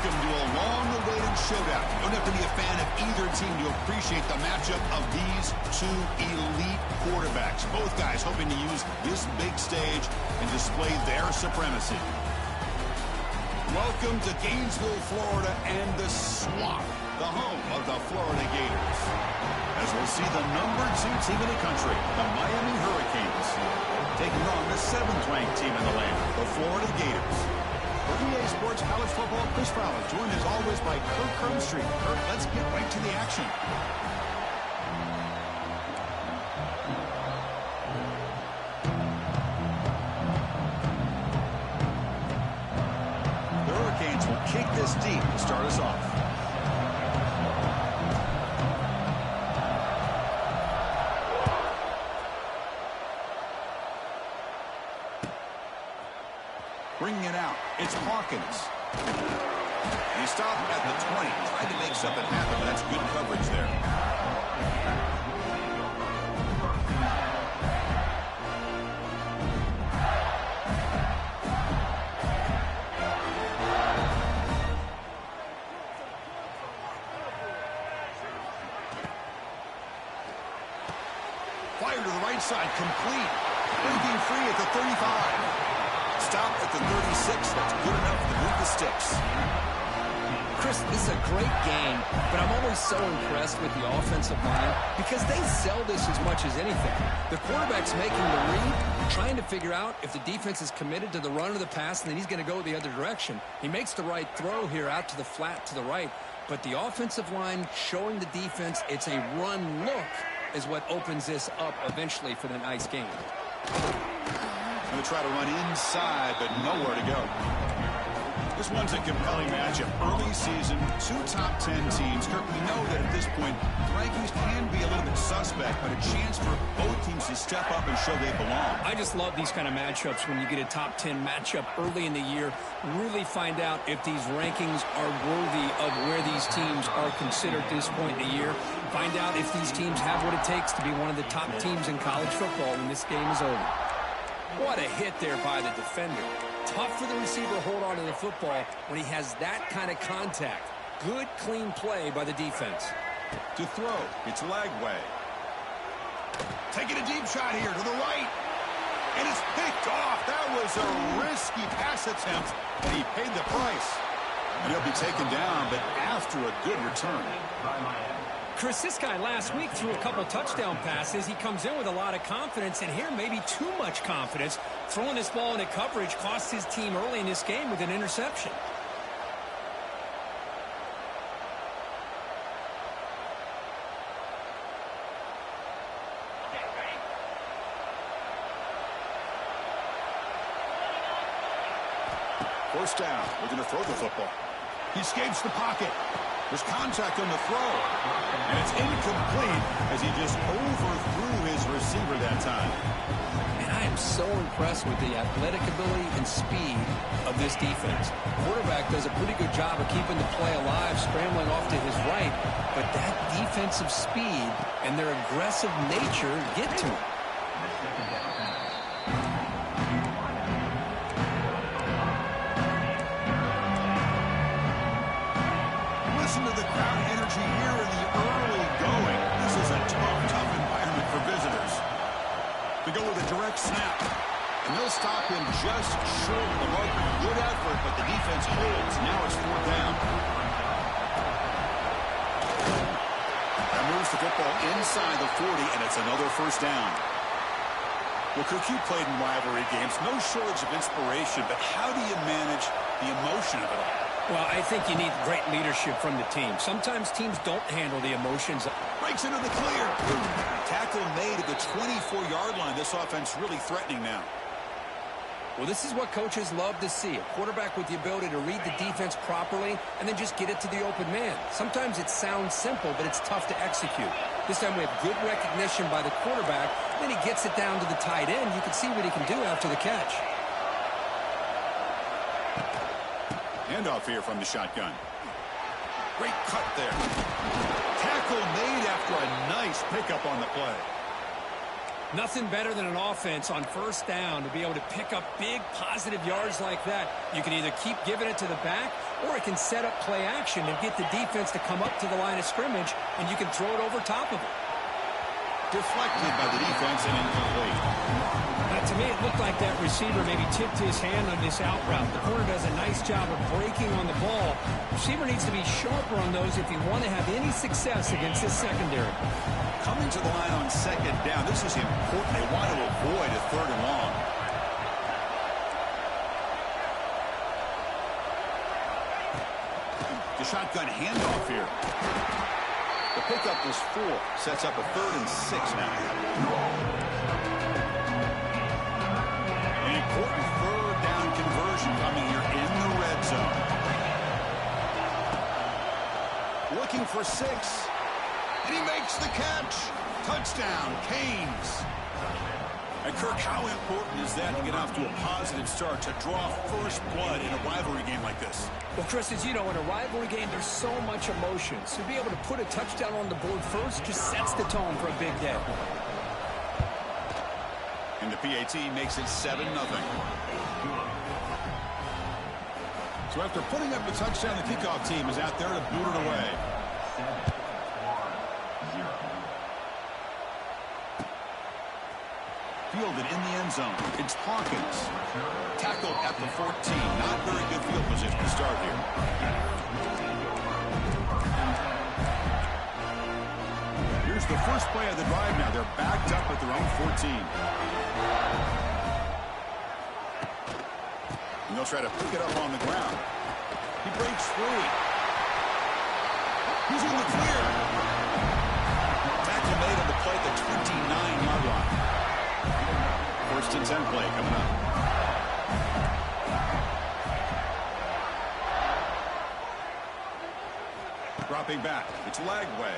Welcome to a long-awaited showdown. You don't have to be a fan of either team to appreciate the matchup of these two elite quarterbacks. Both guys hoping to use this big stage and display their supremacy. Welcome to Gainesville, Florida, and the Swamp, the home of the Florida Gators. As we'll see the #2 team in the country, the Miami Hurricanes, taking on the 7th-ranked team in the land, the Florida Gators. For EA Sports College Football, Chris Fowler, joined as always by Kirk Crumbstreet. Kirk, let's get right to the action. The Hurricanes will kick this deep to start us off. Bringing it out, it's Hawkins. He stopped at the 20, tried to make something happen, but that's good coverage there. Fire to the right side, complete. Breaking free at the 35. Stop at the 36. That's good enough to move the sticks. Chris, this is a great game, but I'm always so impressed with the offensive line because they sell this as much as anything. The quarterback's making the read, trying to figure out if the defense is committed to the run or the pass, and then he's going to go the other direction. He makes the right throw here out to the flat to the right, but the offensive line showing the defense it's a run look is what opens this up eventually for the nice game. Going to try to run inside, but nowhere to go. This one's a compelling matchup. Early season, 2 top 10 teams. Kirk, we know that at this point, the rankings can be a little bit suspect, but a chance for both teams to step up and show they belong. I just love these kind of matchups when you get a top 10 matchup early in the year. Really find out if these rankings are worthy of where these teams are considered at this point in the year. Find out if these teams have what it takes to be one of the top teams in college football when this game is over. What a hit there by the defender. Tough for the receiver to hold on to the football when he has that kind of contact. Good, clean play by the defense. To throw, it's Lagway. Taking a deep shot here to the right. And it's picked off. That was a risky pass attempt, and he paid the price. And he'll be taken down, but after a good return. Chris, this guy last week threw a couple touchdown passes. He comes in with a lot of confidence, and here maybe too much confidence. Throwing this ball into coverage cost his team early in this game with an interception. First down, we're going to throw the football. He escapes the pocket. There's contact on the throw. And it's incomplete as he just overthrew his receiver that time. And I am so impressed with the athletic ability and speed of this defense. Quarterback does a pretty good job of keeping the play alive, scrambling off to his right. But that defensive speed and their aggressive nature get to him. Listen to the crowd energy here in the early going. This is a tough environment for visitors. They go with a direct snap. And they'll stop him just short of the marker. Good effort, but the defense holds. Now it's 4th down. That moves the football inside the 40, and it's another first down. Well, Kirk, you played in rivalry games. No shortage of inspiration, but how do you manage the emotion of it all? Well, I think you need great leadership from the team. Sometimes teams don't handle the emotions. Breaks into the clear. Tackle made at the 24-yard line. This offense really threatening now. Well, this is what coaches love to see. A quarterback with the ability to read the defense properly and then just get it to the open man. Sometimes it sounds simple, but it's tough to execute. This time we have good recognition by the quarterback. Then he gets it down to the tight end. You can see what he can do after the catch. Handoff here from the shotgun. Great cut there. Tackle made after a nice pickup on the play. Nothing better than an offense on first down to be able to pick up big positive yards like that. You can either keep giving it to the back, or it can set up play action and get the defense to come up to the line of scrimmage, and you can throw it over top of it. Deflected by the defense and incomplete. Now, to me, it looked like that receiver maybe tipped his hand on this out route. The corner does a nice job of breaking on the ball. The receiver needs to be sharper on those if you want to have any success against this secondary. Coming to the line on second down, this is important. They want to avoid a third and long. The shotgun handoff here. The pickup was 4. Sets up a 3rd and 6 now. An important third down conversion coming here in the red zone. Looking for 6. And he makes the catch. Touchdown, Canes. And Kirk, how important is that to get off to a positive start, to draw first blood in a rivalry game like this? Well, Chris, as you know, in a rivalry game, there's so much emotion. So to be able to put a touchdown on the board first just sets the tone for a big day. And the PAT makes it 7-0. So after putting up a touchdown, the kickoff team is out there to boot it away. Fielded in the end zone. It's Hawkins. Tackled at the 14. Not very good field position to start here. Here's the first play of the drive now. They're backed up at their own 14. And they'll try to pick it up on the ground. He breaks free. He's in the clear. Tackle made on the play at the 29-yard line. First and 10 play coming up. Dropping back. It's Lagway.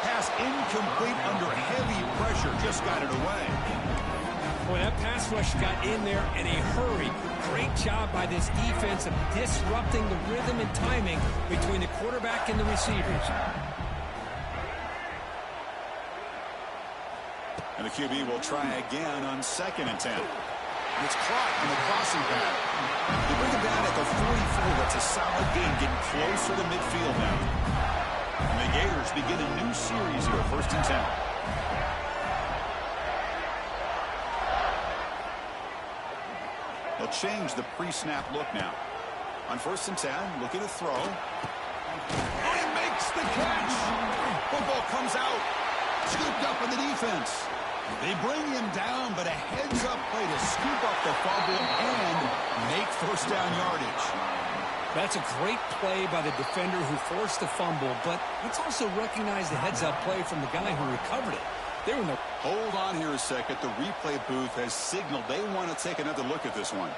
Pass incomplete under heavy pressure. Just got it away. Boy, that pass rush got in there in a hurry. Great job by this defense of disrupting the rhythm and timing between the quarterback and the receivers. And the QB will try again on 2nd and 10. It's caught in the crossing path. They bring him down at the 44. That's a solid gain, getting closer to midfield now. And the Gators begin a new series here, 1st and 10. They'll change the pre-snap look now. On 1st and 10, looking to throw. Oh, he makes the catch. Football comes out. Scooped up in the defense. They bring him down, but a heads-up play to scoop up the fumble and make first down yardage. That's a great play by the defender who forced the fumble, but let's also recognize the heads-up play from the guy who recovered it. They were in the... Hold on here a second. The replay booth has signaled they want to take another look at this one.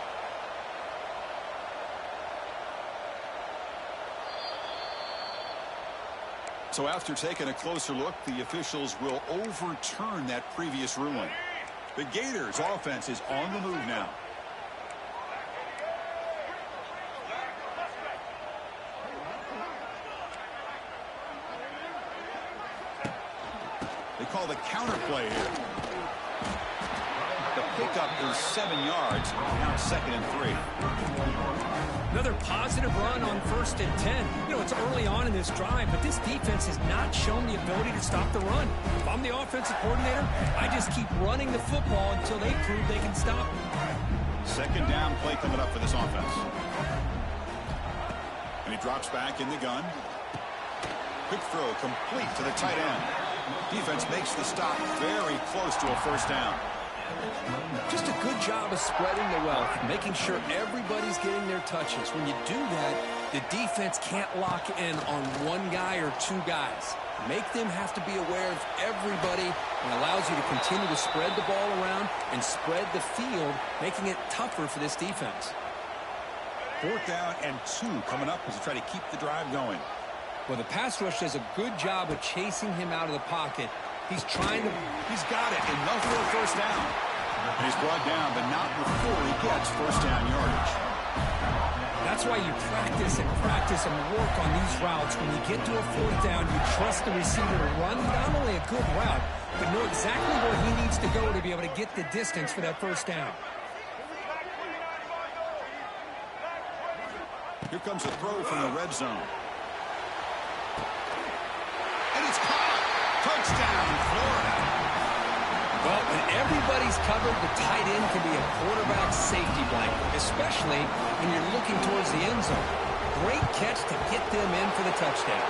So after taking a closer look, the officials will overturn that previous ruling. The Gators offense is on the move now. They call the counter play here. The pickup is 7 yards. Now 2nd and 3. Another positive run on 1st and 10. You know, it's early on in this drive, but this defense has not shown the ability to stop the run. If I'm the offensive coordinator, I just keep running the football until they prove they can stop it. 2nd down play coming up for this offense. And he drops back in the gun. Quick throw complete to the tight end. Defense makes the stop very close to a 1st down. Just a good job of spreading the wealth, making sure everybody's getting their touches. When you do that, the defense can't lock in on one guy or 2 guys. Make them have to be aware of everybody, and allows you to continue to spread the ball around and spread the field, making it tougher for this defense. 4th down and 2 coming up as they try to keep the drive going. Well, the pass rush does a good job of chasing him out of the pocket. He's got it, enough for a 1st down. And he's brought down, but not before he gets 1st down yardage. That's why you practice and practice and work on these routes. When you get to a fourth down, you trust the receiver to run not only a good route, but know exactly where he needs to go to be able to get the distance for that first down. Here comes a throw from the red zone. And it's caught. Touchdown, Florida. Well, when everybody's covered, the tight end can be a quarterback safety blanket, especially when you're looking towards the end zone. Great catch to get them in for the touchdown.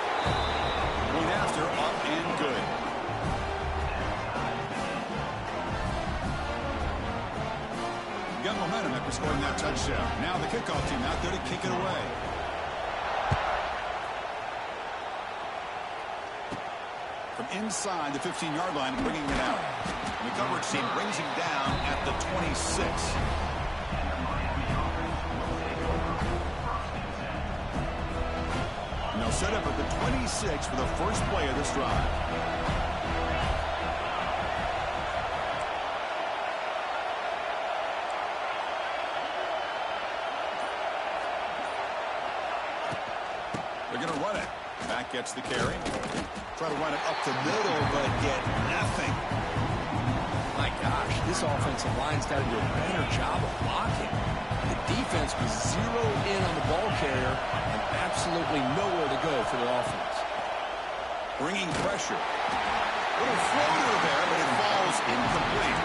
Point after, up and good. Got momentum after scoring that touchdown. Now the kickoff team out there to kick it away. From inside the 15-yard line, bringing it out. And the coverage team brings him down at the 26. And they'll set up at the 26 for the first play of this drive. They're going to run it. Back gets the carry. Try to run it up the middle, but get nothing. My gosh, this offensive line's got to do a better job of blocking. The defense was zeroed in on the ball carrier and absolutely nowhere to go for the offense. Bringing pressure. Little floater there, but it falls incomplete.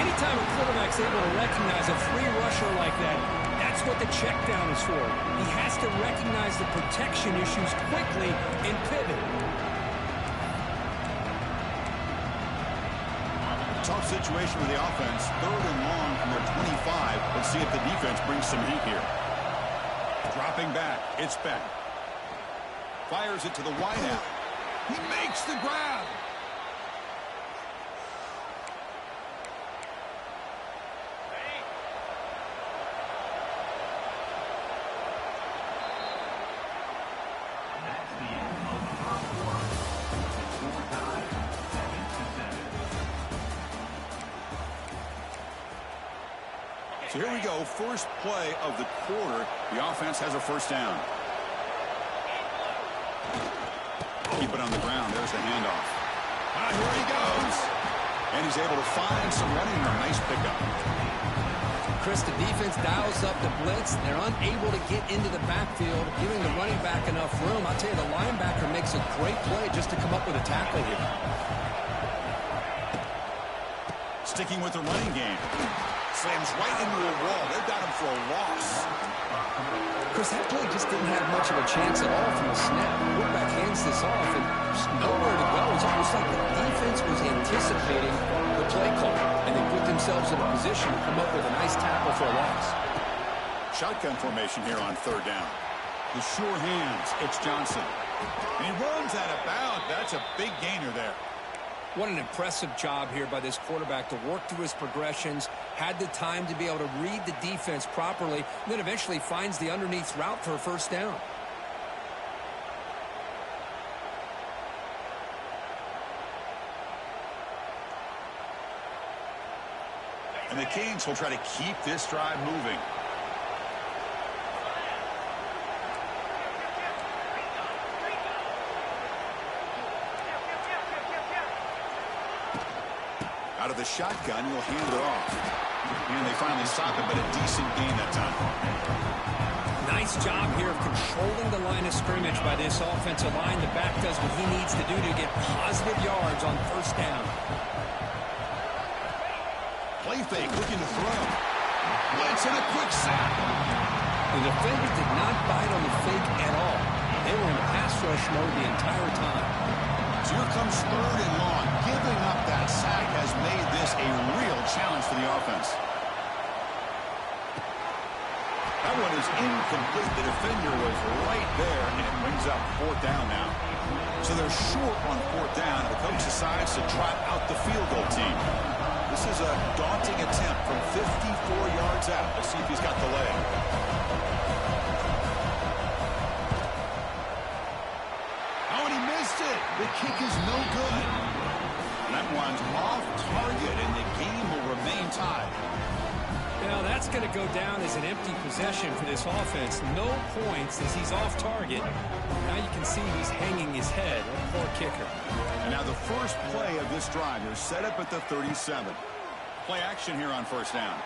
Anytime a quarterback's able to recognize a free rusher like that, that's what the check down is for. He has to recognize the protection issues quickly and pivot. Tough situation for the offense. 3rd and long from their 25. Let's see if the defense brings some heat here. Dropping back. It's back. Fires it to the wideout. He makes the grab. So here we go, first play of the quarter. The offense has a first down. Keep it on the ground. There's the handoff. Here he goes. And he's able to find some running room. Nice pickup. Chris, the defense dials up the blitz. They're unable to get into the backfield, giving the running back enough room. I'll tell you, the linebacker makes a great play just to come up with a tackle here. Sticking with the running game. Slams right into a wall. They've got him for a loss. Chris, that play just didn't have much of a chance at all from the snap. The quarterback hands this off, and there's nowhere to go. It's almost like the defense was anticipating the play call, and they put themselves in a position to come up with a nice tackle for a loss. Shotgun formation here on 3rd down. The sure hands. It's Johnson. And he runs out of bounds. That's a big gainer there. What an impressive job here by this quarterback to work through his progressions, had the time to be able to read the defense properly, and then eventually finds the underneath route for a first down. And the Canes will try to keep this drive moving. Out of the shotgun, he'll hand it off. And they finally stop it, but a decent gain that time. Nice job here of controlling the line of scrimmage by this offensive line. The back does what he needs to do to get positive yards on first down. Play fake, looking to throw. Blitz and a quick sack. The defender did not bite on the fake at all. They were in pass rush mode the entire time. So here comes 3rd and long. Giving up that sack has made this a real challenge for the offense. That one is incomplete. The defender was right there, and it brings up 4th down now. So they're short on 4th down, and the coach decides to trot out the field goal team. This is a daunting attempt from 54 yards out. Let's see if he's got the leg. The kick is no good. And that one's off target, and the game will remain tied. Now that's going to go down as an empty possession for this offense. No points as he's off target. Now you can see he's hanging his head. Poor kicker. And now the first play of this drive is set up at the 37. Play action here on first down.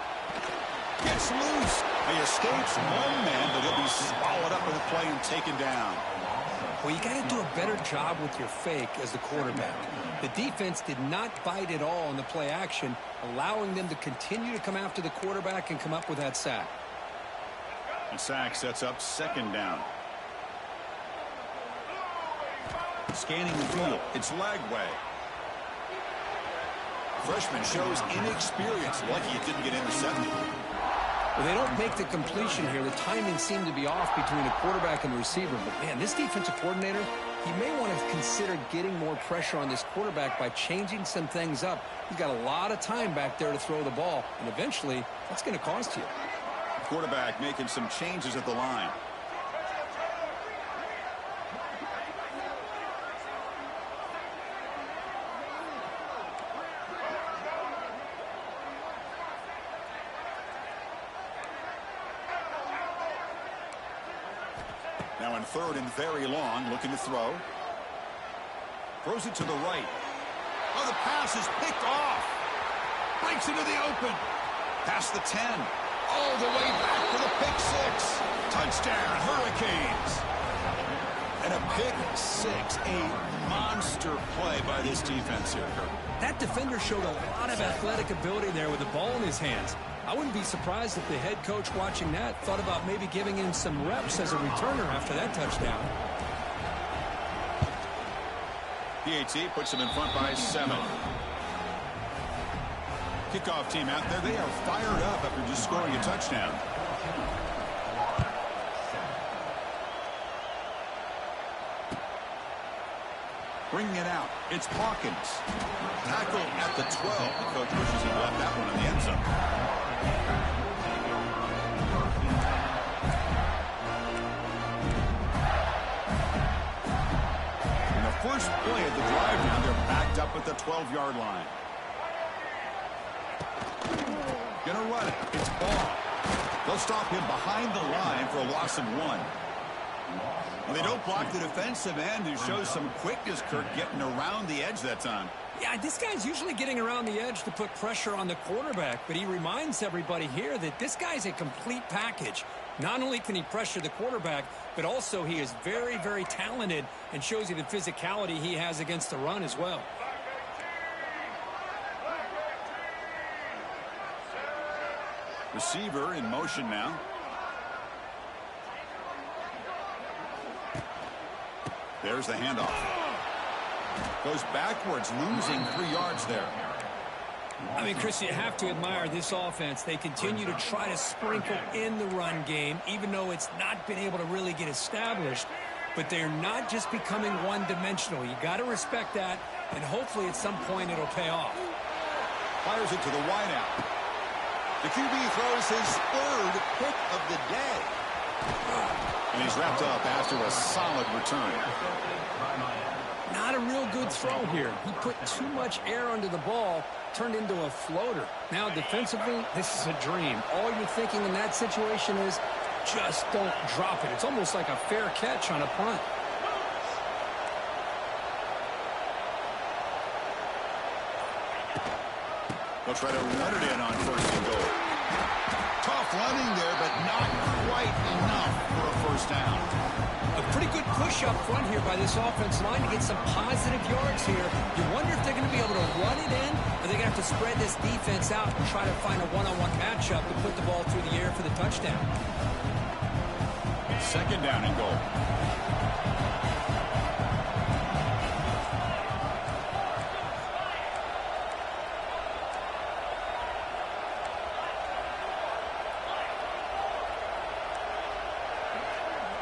Gets loose. He escapes one man, but he'll be swallowed up in the play and taken down. Well, you got to do a better job with your fake as the quarterback. The defense did not bite at all in the play action, allowing them to continue to come after the quarterback and come up with that sack. The sack sets up second down. Scanning the field. It's Lagway. Freshman shows inexperience. Lucky it didn't get intercepted. Well, they don't make the completion here. The timing seemed to be off between the quarterback and the receiver. But, man, this defensive coordinator, he may want to consider getting more pressure on this quarterback by changing some things up. He's got a lot of time back there to throw the ball, and eventually that's going to cost you. Quarterback making some changes at the line. Now in third and very long, looking to throw. Throws it to the right. Oh, the pass is picked off. Breaks into the open. Past the 10. All the way back for the pick six. Touchdown, Hurricanes. And a pick six. A monster play by this defense here, Kirk. That defender showed a lot of athletic ability there with the ball in his hands. I wouldn't be surprised if the head coach watching that thought about maybe giving him some reps as a returner after that touchdown. PAT puts him in front by 7. Kickoff team out there. They are fired up after just scoring a touchdown. Bringing it out. It's Hawkins. Tackle at the 12. The coach wishes he left that one in the end zone. In the first play of the drive now, they're backed up at the 12-yard line. Gonna run it. It's Ball. They'll stop him behind the line for a loss of 1. Well, they don't block the defensive end, who shows some quickness, Kirk, getting around the edge that time. Yeah, this guy's usually getting around the edge to put pressure on the quarterback, but he reminds everybody here that this guy's a complete package. Not only can he pressure the quarterback, but also he is very, very talented and shows you the physicality he has against the run as well. Receiver in motion now. There's the handoff. Goes backwards, losing 3 yards there. I mean, Chris, you have to admire this offense. They continue to try to sprinkle in the run game, even though it's not been able to really get established. But they're not just becoming one-dimensional. You got to respect that, and hopefully at some point it'll pay off. Fires it to the wideout. The QB throws his third pick of the day. And he's wrapped up after a solid return. Not a real good throw here. He put too much air under the ball, turned into a floater. Now defensively, this is a dream. All you're thinking in that situation is just don't drop it. It's almost like a fair catch on a punt. They'll try to run it in on first and goal. Tough running there, but not quite enough for a first down. A pretty good push up front here by this offensive line to get some positive yards here. You wonder if they're going to be able to run it in, or they're going to have to spread this defense out and try to find a one-on-one matchup to put the ball through the air for the touchdown. Second down and goal.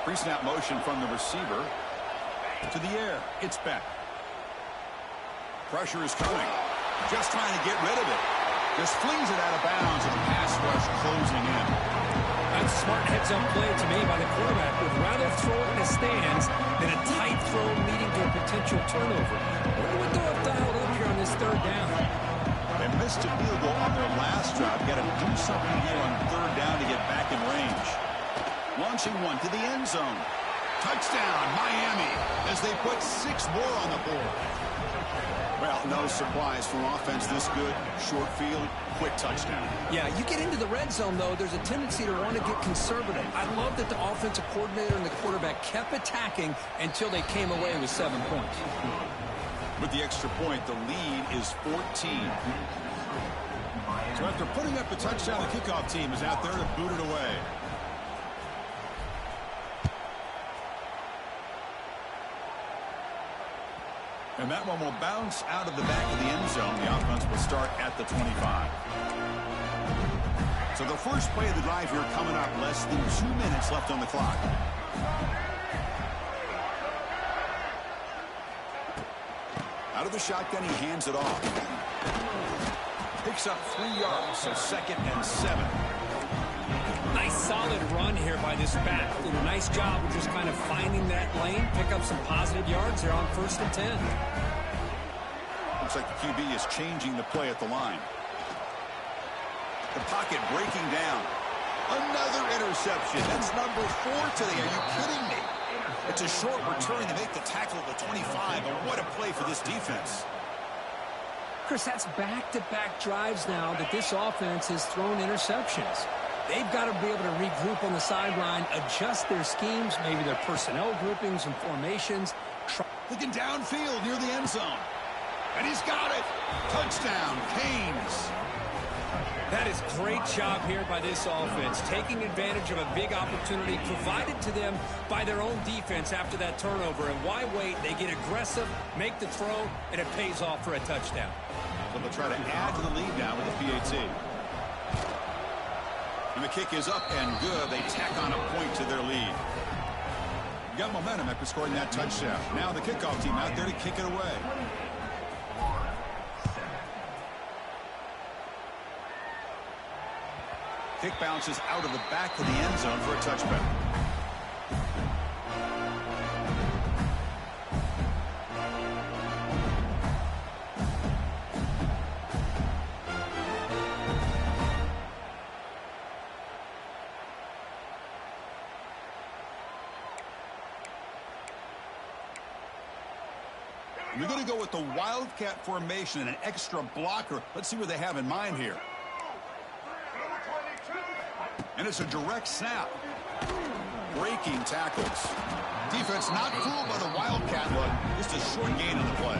Pre-snap motion from the receiver to the air. It's back. Pressure is coming. Just trying to get rid of it. Just flings it out of bounds, and the pass rush closing in. That's a smart heads-up play to me by the quarterback. Would rather throw it in the stands than a tight throw leading to a potential turnover. Wonder what they'll have dialed up here on this third down. They They missed a field goal on their last drive. Got to do something here on third down to get back in range. Launching one to the end zone. Touchdown, Miami, as they put 6 more on the board. Well, no surprise from offense this good. Short field, quick touchdown. Yeah, you get into the red zone, though, there's a tendency to want to get conservative. I love that the offensive coordinator and the quarterback kept attacking until they came away with 7 points. With the extra point, the lead is 14. So after putting up a touchdown, the kickoff team is out there to boot it away. And that one will bounce out of the back of the end zone. The offense will start at the 25. So the first play of the drive here coming up, less than 2 minutes left on the clock. Out of the shotgun, he hands it off. Picks up 3 yards, so 2nd and 7. Nice solid run here by this back. Did a nice job of just kind of finding that lane, pick up some positive yards there on 1st and 10. Looks like the QB is changing the play at the line. The pocket breaking down. Another interception. That's number 4 today. Are you kidding me? It's a short return to make the tackle at the 25, but what a play for this defense. Chris, that's back-to-back drives now that this offense has thrown interceptions. They've got to be able to regroup on the sideline, adjust their schemes, maybe their personnel groupings and formations. Looking downfield near the end zone. And he's got it. Touchdown, Canes. That is great job here by this offense, taking advantage of a big opportunity provided to them by their own defense after that turnover. And why wait? They get aggressive, make the throw, and it pays off for a touchdown. So they'll try to add to the lead now with the PAT. And the kick is up and good. They tack on a point to their lead. You got momentum after scoring that touchdown. Now the kickoff team out there to kick it away. Kick bounces out of the back of the end zone for a touchback. We're going to go with the Wildcat formation and an extra blocker. Let's see what they have in mind here. And it's a direct snap. Breaking tackles. Defense not fooled by the Wildcat look. Just a short gain on the play.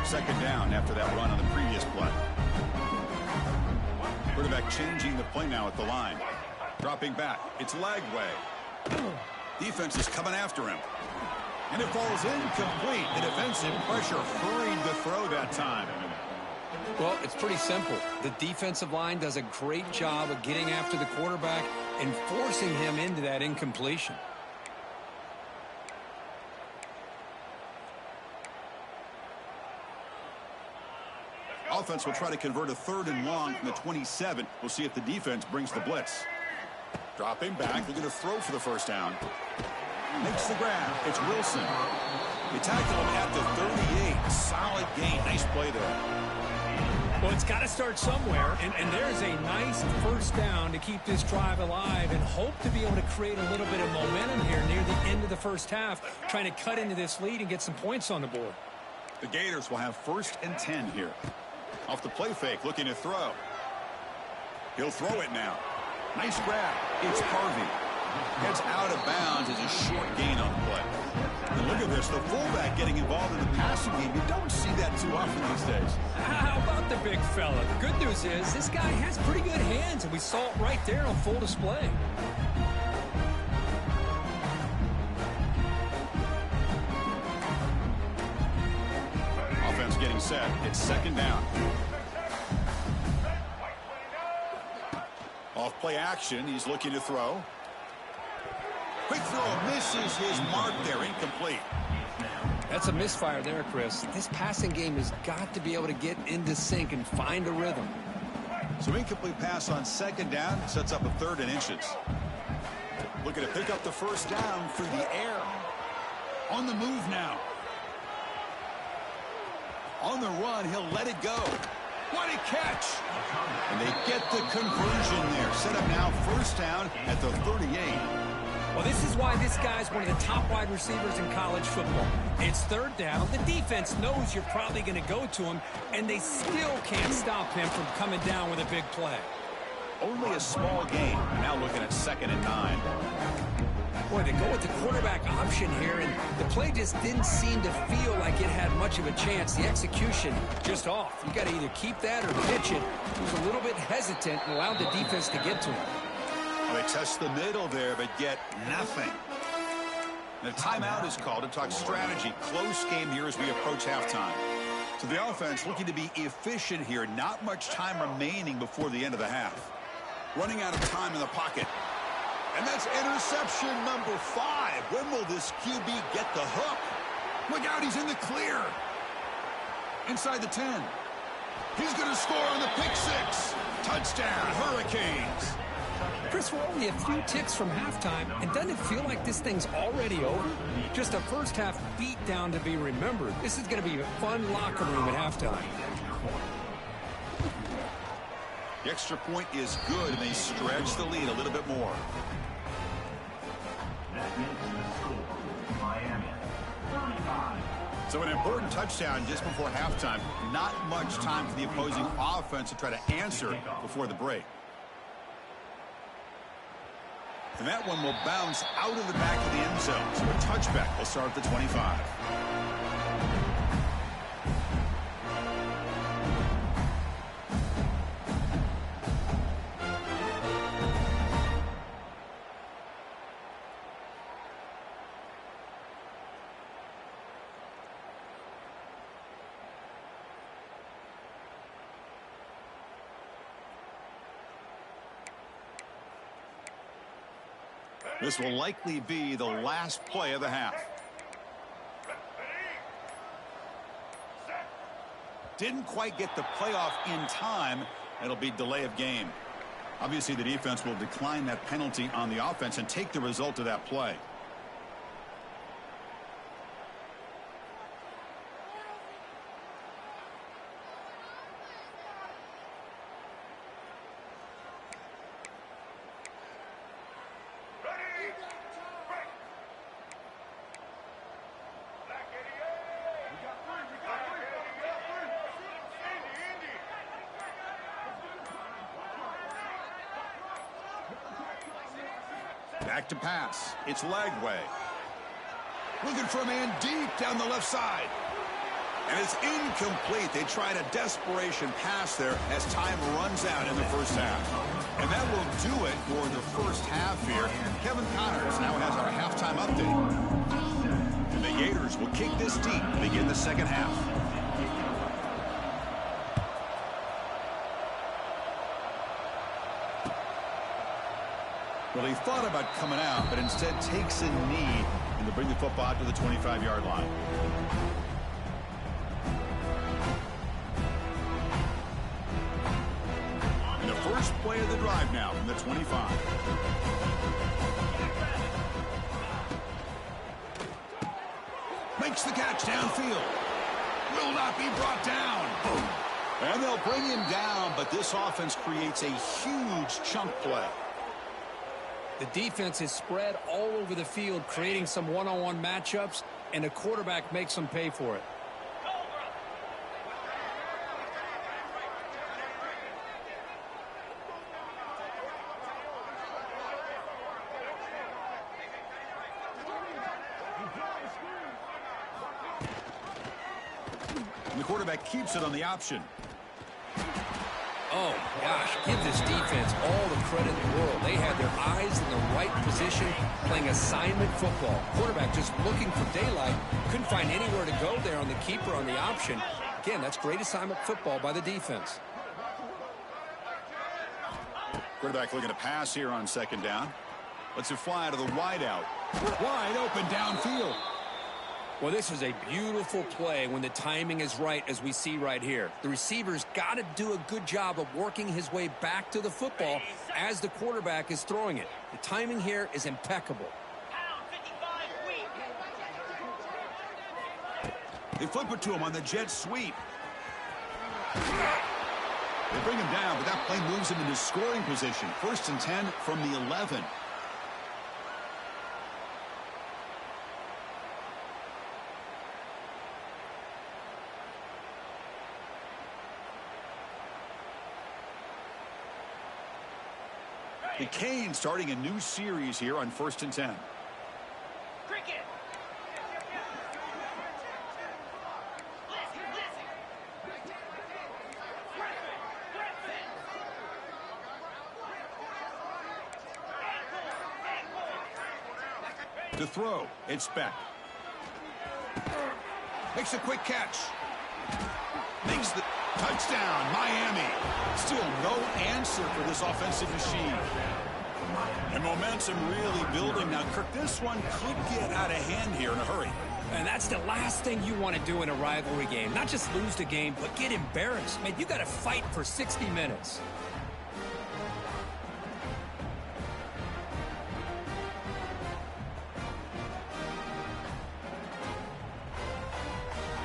Second down after that run on the previous play. Quarterback changing the play now at the line. Dropping back. It's Lagway. Defense is coming after him. And it falls incomplete. The defensive pressure hurried the throw that time. Well, it's pretty simple. The defensive line does a great job of getting after the quarterback and forcing him into that incompletion. Offense will try to convert a 3rd and long from the 27. We'll see if the defense brings the blitz. Dropping back, they're going to throw for the first down. Makes the grab. It's Wilson. They tackle him at the 38. Solid gain. Nice play there. Well, it's got to start somewhere, and there's a nice first down to keep this drive alive and hope to be able to create a little bit of momentum here near the end of the first half, trying to cut into this lead and get some points on the board. The Gators will have 1st and 10 here. Off the play fake, looking to throw. He'll throw it now. Nice grab. It's Harvey. Heads out of bounds as a short gain on the play. And look at this, the fullback getting involved in the passing game. You don't see that too often these days. How about the big fella? The good news is this guy has pretty good hands, and we saw it right there on full display. Offense getting set. It's 2nd down. Off play action. He's looking to throw. Quick throw. Misses his mark there. Incomplete. That's a misfire there, Chris. This passing game has got to be able to get into sync and find a rhythm. So incomplete pass on second down sets up a 3rd and inches. Looking to pick up the first down through the air. On the move now. On the run, he'll let it go. What a catch! And they get the conversion there. Set up now, first down at the 38. Well, this is why this guy's one of the top wide receivers in college football. It's 3rd down. The defense knows you're probably going to go to him, and they still can't stop him from coming down with a big play. Only a small gain. Now looking at 2nd and 9. Boy, they go with the quarterback option here, and the play just didn't seem to feel like it had much of a chance. The execution just off. You got to either keep that or pitch it. He was a little bit hesitant and allowed the defense to get to him. They test the middle there, but get nothing. The timeout is called to talk strategy. Close game here as we approach halftime. So the offense looking to be efficient here. Not much time remaining before the end of the half. Running out of time in the pocket. And that's interception number 5. When will this QB get the hook? Look out, he's in the clear. Inside the 10. He's going to score on the pick 6. Touchdown, Hurricanes. Chris, we're only a few ticks from halftime, and doesn't it feel like this thing's already over? Just a first half beat down to be remembered. This is going to be a fun locker room at halftime. The extra point is good, and they stretch the lead a little bit more. So an important touchdown just before halftime. Not much time for the opposing offense to try to answer before the break. And that one will bounce out of the back of the end zone. So a touchback will start at the 25. This will likely be the last play of the half. Didn't quite get the playoff in time. It'll be delay of game. Obviously, the defense will decline that penalty on the offense and take the result of that play. Back to pass. It's Lagway. Looking for a man deep down the left side. And it's incomplete. They tried a desperation pass there as time runs out in the first half. And that will do it for the first half here. Kevin Connors now has our halftime update. And the Gators will kick this deep to begin the second half. Well, he thought about coming out, but instead takes a knee and to bring the football out to the 25-yard line. And the first play of the drive now from the 25. Makes the catch downfield. Will not be brought down. Boom. And they'll bring him down, but this offense creates a huge chunk play. The defense is spread all over the field, creating some one-on-one matchups, and the quarterback makes them pay for it. And the quarterback keeps it on the option. Oh, gosh, give this defense all the credit in the world. They had their eyes in the right position, playing assignment football. Quarterback just looking for daylight. Couldn't find anywhere to go there on the keeper on the option. Again, that's great assignment football by the defense. Quarterback looking to pass here on second down. Lets it fly to the wide out. Wide open downfield. Well, this is a beautiful play when the timing is right, as we see right here. The receiver's got to do a good job of working his way back to the football as the quarterback is throwing it. The timing here is impeccable. They flip it to him on the jet sweep. They bring him down, but that play moves him into scoring position. 1st and 10 from the 11. The Canes starting a new series here on 1st and 10. Cricket. To throw, it's Beck. Makes a quick catch. Makes the touchdown, Miami. Still no answer for this offensive machine. And momentum really building. Now, Kirk, this one could get out of hand here in a hurry. And that's the last thing you want to do in a rivalry game. Not just lose the game, but get embarrassed. Man, you got to fight for 60 minutes.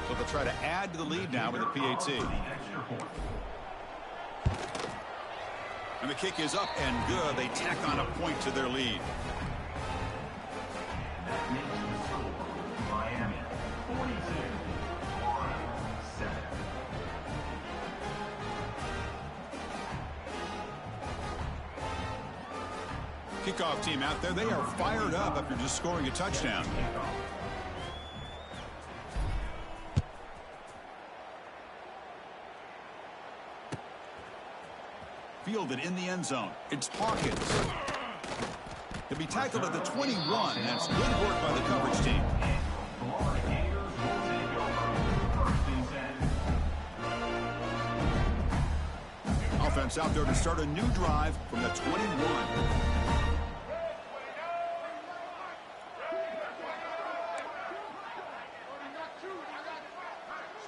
So they'll try to add to the lead now with a PAT. And the kick is up and good. They tack on a point to their lead. That makes the score Miami 42-7. Kickoff team out there. They are fired up after just scoring a touchdown. Fielded in the end zone. It's Hawkins. He'll be tackled at the 21. That's good work by the coverage team. Offense out there to start a new drive from the 21.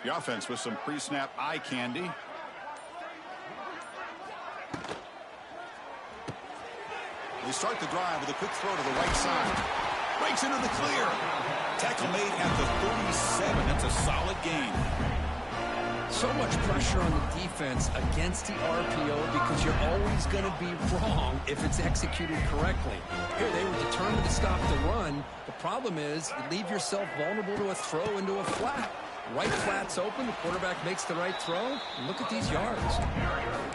The offense with some pre-snap eye candy. They start the drive with a quick throw to the right side. Breaks into the clear. Tackle made at the 37. That's a solid gain. So much pressure on the defense against the RPO because you're always going to be wrong if it's executed correctly. Here, they were determined to stop the run. The problem is you leave yourself vulnerable to a throw into a flat. Right flat's open. The quarterback makes the right throw. And look at these yards.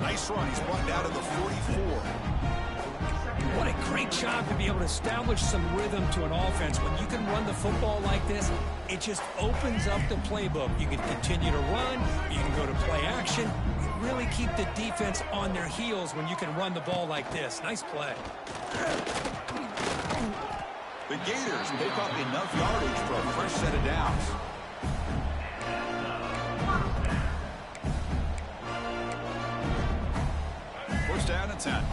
Nice run. He's brought down to the 44. What a great job to be able to establish some rhythm to an offense. When you can run the football like this, it just opens up the playbook. You can continue to run. You can go to play action. You really keep the defense on their heels when you can run the ball like this. Nice play. The Gators pick up enough yardage for a fresh set of downs. First down and 10.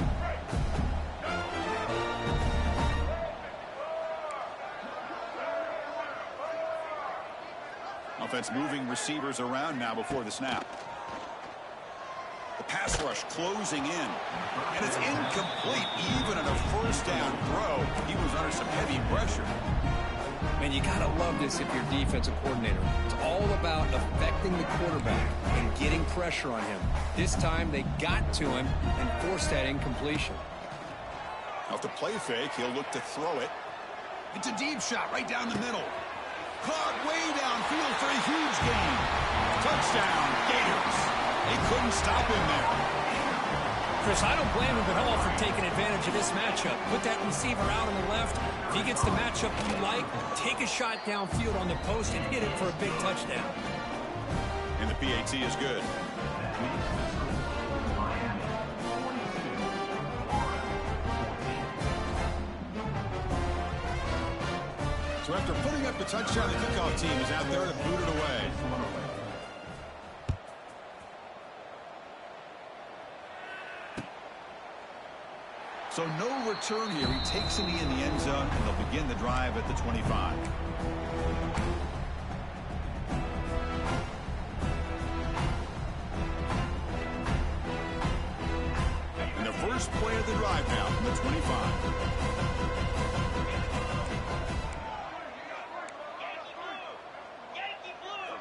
Offense moving receivers around now before the snap. The pass rush closing in. And it's incomplete. Even on a first down throw, he was under some heavy pressure. Man, you got to love this if you're defensive coordinator. It's all about affecting the quarterback and getting pressure on him. This time they got to him and forced that incompletion. Off the play fake, he'll look to throw it. It's a deep shot right down the middle. Caught way downfield for a huge gain. Touchdown, Gators. They couldn't stop him there. Chris, I don't blame him at all for taking advantage of this matchup. Put that receiver out on the left. If he gets the matchup you like, take a shot downfield on the post and hit it for a big touchdown. And the PAT is good. So after putting up the touchdown, the kickoff team is out there to boot it away. So no return here. He takes it in the end zone, and they'll begin the drive at the 25. first play of the drive now from the 25. Yankee blue!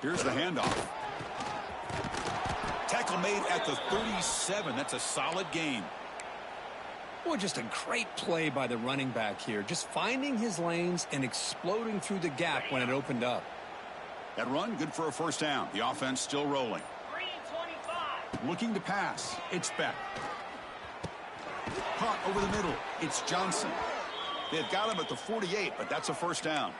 Here's the handoff. Tackle made at the 37. That's a solid gain. Boy, just a great play by the running back here. Just finding his lanes and exploding through the gap when it opened up. That run, good for a first down. The offense still rolling. Green 25. Looking to pass. It's Beck. Caught over the middle. It's Johnson. They've got him at the 48, but that's a first down.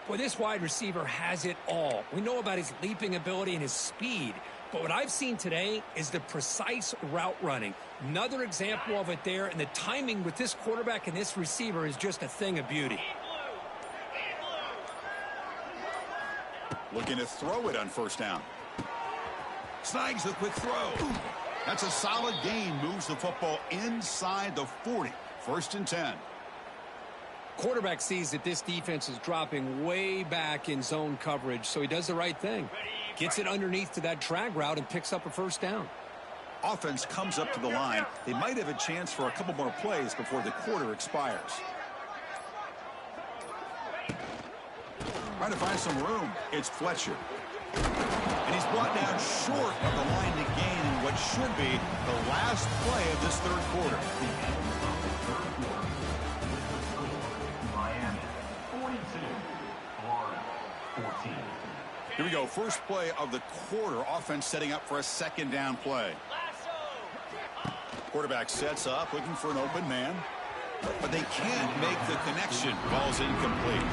Boy, this wide receiver has it all. We know about his leaping ability and his speed. But what I've seen today is the precise route running. Another example of it there, and the timing with this quarterback and this receiver is just a thing of beauty. Looking to throw it on first down. Snags the quick throw. That's a solid gain. Moves the football inside the 40. First and 10. Quarterback sees that this defense is dropping way back in zone coverage, so he does the right thing. Gets it underneath to that drag route and picks up a first down. Offense comes up to the line. They might have a chance for a couple more plays before the quarter expires. Trying to find some room. It's Fletcher. And he's brought down short of the line to gain in what should be the last play of this third quarter. Miami 42, Florida 14. Here we go. First play of the quarter. Offense setting up for a second down play. Quarterback sets up, looking for an open man. But they can't make the connection. Ball's incomplete.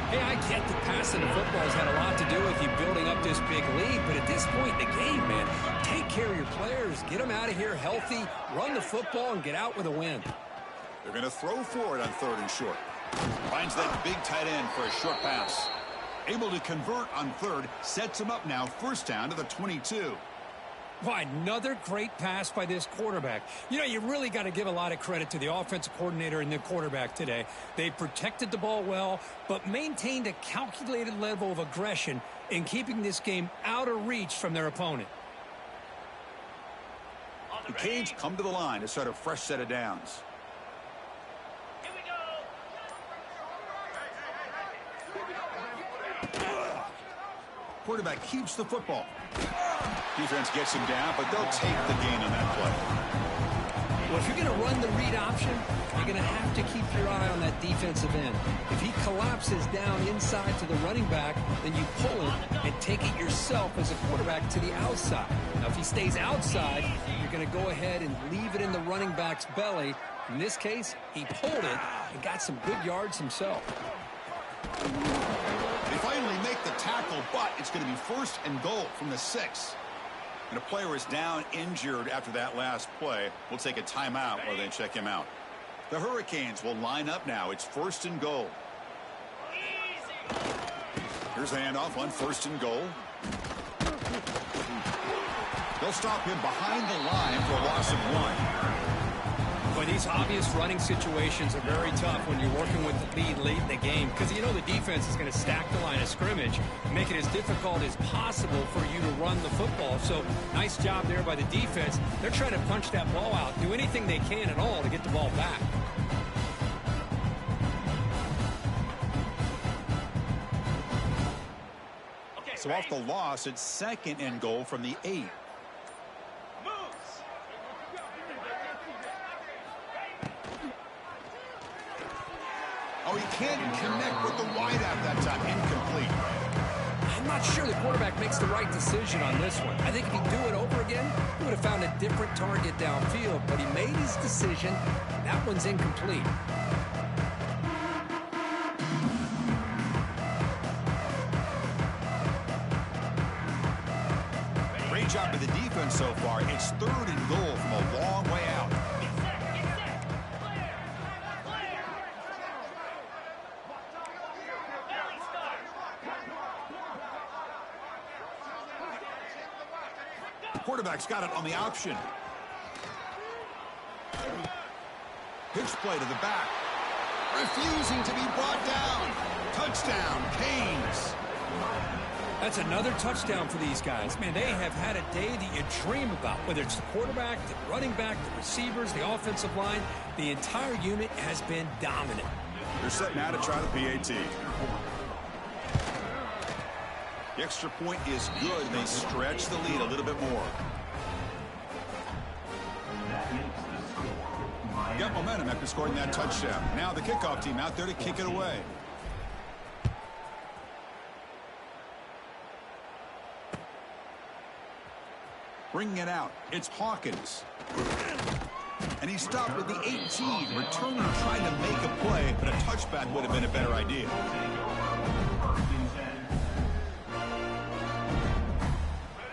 Hey, I get that passing the football has had a lot to do with you building up this big lead, but at this point in the game, man, take care of your players. Get them out of here healthy, run the football, and get out with a win. They're going to throw for it on third and short. Finds that big tight end for a short pass. Able to convert on third, sets him up now, first down to the 22. Why, another great pass by this quarterback. You know, you really got to give a lot of credit to the offensive coordinator and the quarterback today. They protected the ball well, but maintained a calculated level of aggression in keeping this game out of reach from their opponent. The Canes come to the line to start a fresh set of downs. Here we go. Quarterback keeps the football. Defense gets him down, but they'll take the gain on that play. Well, if you're going to run the read option, you're going to have to keep your eye on that defensive end. If he collapses down inside to the running back, then you pull it and take it yourself as a quarterback to the outside. Now, if he stays outside, you're going to go ahead and leave it in the running back's belly. In this case, he pulled it and got some good yards himself. They finally make the tackle, but it's going to be first and goal from the 6. And a player is down injured after that last play. We'll take a timeout while they check him out. The Hurricanes will line up now. It's first and goal. Here's the handoff on first and goal. They'll stop him behind the line for a loss of 1. But these obvious running situations are very tough when you're working with the lead late in the game, because you know the defense is going to stack the line of scrimmage, make it as difficult as possible for you to run the football. So nice job there by the defense. They're trying to punch that ball out, do anything they can at all to get the ball back. Okay, So off the loss, it's second and goal from the 8. Oh, he can't connect with the wideout that time. Incomplete. I'm not sure the quarterback makes the right decision on this one. I think if he'd do it over again, he would have found a different target downfield, but he made his decision. That one's incomplete. Great job by the defense so far. It's third and goal from a long way out. Quarterback's got it on the option. Pitch play to the back. Refusing to be brought down. Touchdown, Canes. That's another touchdown for these guys. Man, they have had a day that you dream about, whether it's the quarterback, the running back, the receivers, the offensive line. The entire unit has been dominant. They're set now to try the PAT. The extra point is good. They stretch the lead a little bit more. Got momentum after scoring that touchdown. Now the kickoff team out there to kick it away. Bringing it out, it's Hawkins. And he stopped with the 18. Returner trying to make a play, but a touchback would have been a better idea.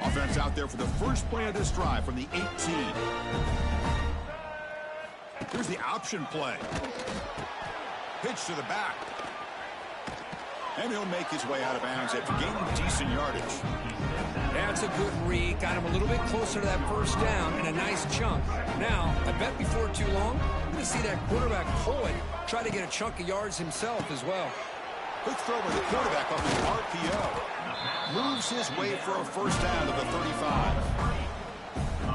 Offense out there for the first play of this drive from the 18. Here's the option play. Pitch to the back. And he'll make his way out of bounds after gaining decent yardage. That's a good read. Got him a little bit closer to that first down and a nice chunk. Now, I bet before too long, we're going to see that quarterback pull it, try to get a chunk of yards himself as well. Quick throw by the quarterback off his RPO. Moves his way for a first down to the 35.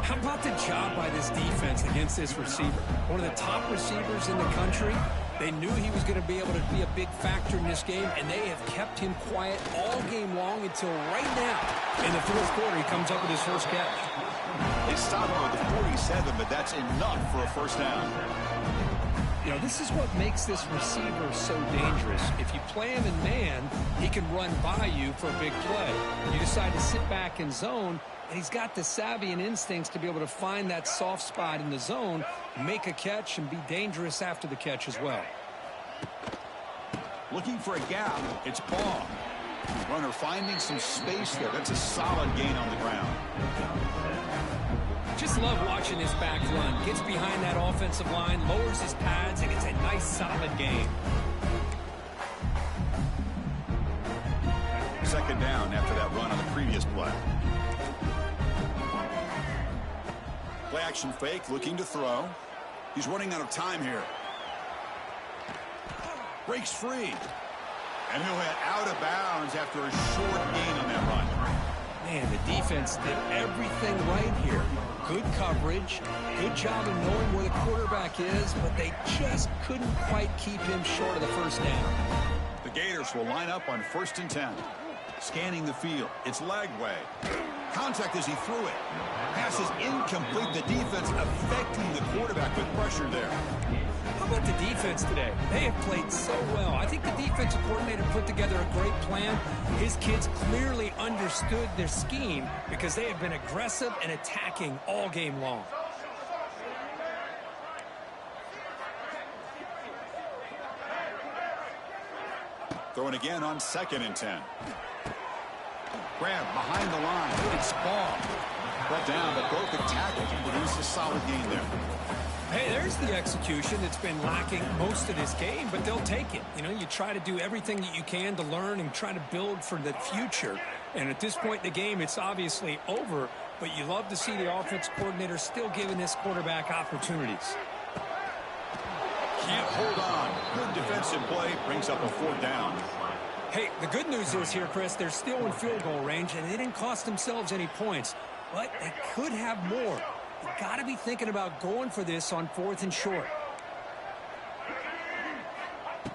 How about the job by this defense against this receiver? One of the top receivers in the country. They knew he was going to be able to be a big factor in this game, and they have kept him quiet all game long until right now. In the fourth quarter, he comes up with his first catch. They stopped him with the 47, but that's enough for a first down. You know, this is what makes this receiver so dangerous. If you play him in man, he can run by you for a big play. You decide to sit back in zone, and he's got the savvy and instincts to be able to find that soft spot in the zone, make a catch, and be dangerous after the catch as well. Looking for a gap. It's Ball. Runner finding some space there. That's a solid gain on the ground. Just love watching this back run. Gets behind that offensive line, lowers his pads, and gets a nice solid gain. Second down after that run on the previous play. Play action fake, looking to throw. He's running out of time here. Breaks free. And he'll head out of bounds after a short gain on that run. Man, the defense did everything right here. Good coverage, good job of knowing where the quarterback is, but they just couldn't quite keep him short of the first down. The Gators will line up on 1st and 10. Scanning the field. It's leg way. Contact as he threw it. Pass is incomplete. The defense affecting the quarterback with pressure there. How about the defense today? They have played so well. I think the defensive coordinator put together a great plan. His kids clearly understood their scheme because they have been aggressive and attacking all game long. Throwing again on 2nd and 10. Grab behind the line. It's Ball. Brought down, but broke the tackle to produce a solid gain there. Hey, there's the execution that's been lacking most of this game, but they'll take it. You know, you try to do everything that you can to learn and try to build for the future. And at this point in the game, it's obviously over, but you love to see the offense coordinator still giving this quarterback opportunities. Can't hold on. Good defensive play brings up a 4th down. Hey, the good news is here, Chris, they're still in field goal range, and they didn't cost themselves any points, but they could have more. You got to be thinking about going for this on 4th and short.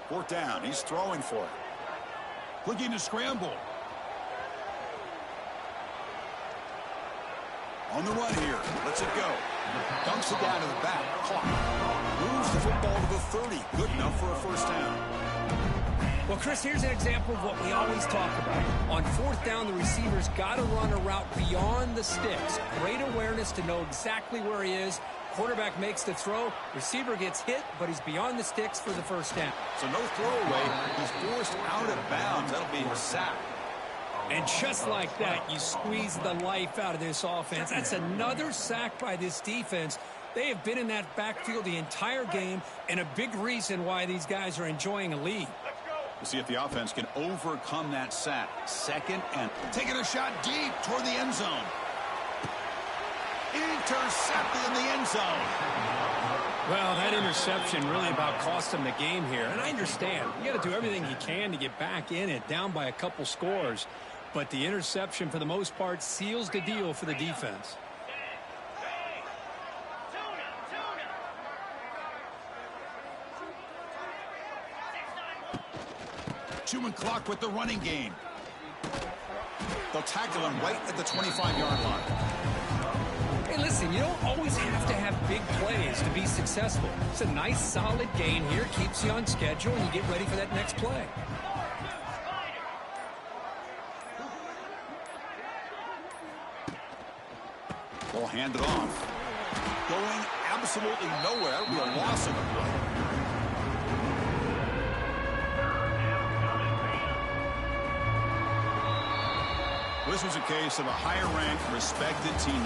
4th down. He's throwing for it. Looking to scramble. On the run here. Lets it go. Dunks it down to the back. Clock. Moves the football to the 30. Good enough for a first down. Well, Chris, here's an example of what we always talk about. On 4th down, the receiver's got to run a route beyond the sticks. Great awareness to know exactly where he is. Quarterback makes the throw. Receiver gets hit, but he's beyond the sticks for the first down. So no throwaway. He's forced out of bounds. That'll be a sack. And just like that, you squeeze the life out of this offense. That's another sack by this defense. They have been in that backfield the entire game, and a big reason why these guys are enjoying a lead. We'll see if the offense can overcome that sack. 2nd and taking a shot deep toward the end zone. Intercepted in the end zone. Well, that interception really about cost him the game here. And I understand. You got to do everything you can to get back in it, down by a couple scores. But the interception, for the most part, seals the deal for the defense. Chewing clock with the running game. They'll tackle him right at the 25-yard line. Hey, listen, you don't always have to have big plays to be successful. It's a nice, solid gain here. Keeps you on schedule, and you get ready for that next play. They'll hand it off. Going absolutely nowhere. That'll be a loss of the play. This was a case of a higher-ranked, respected team that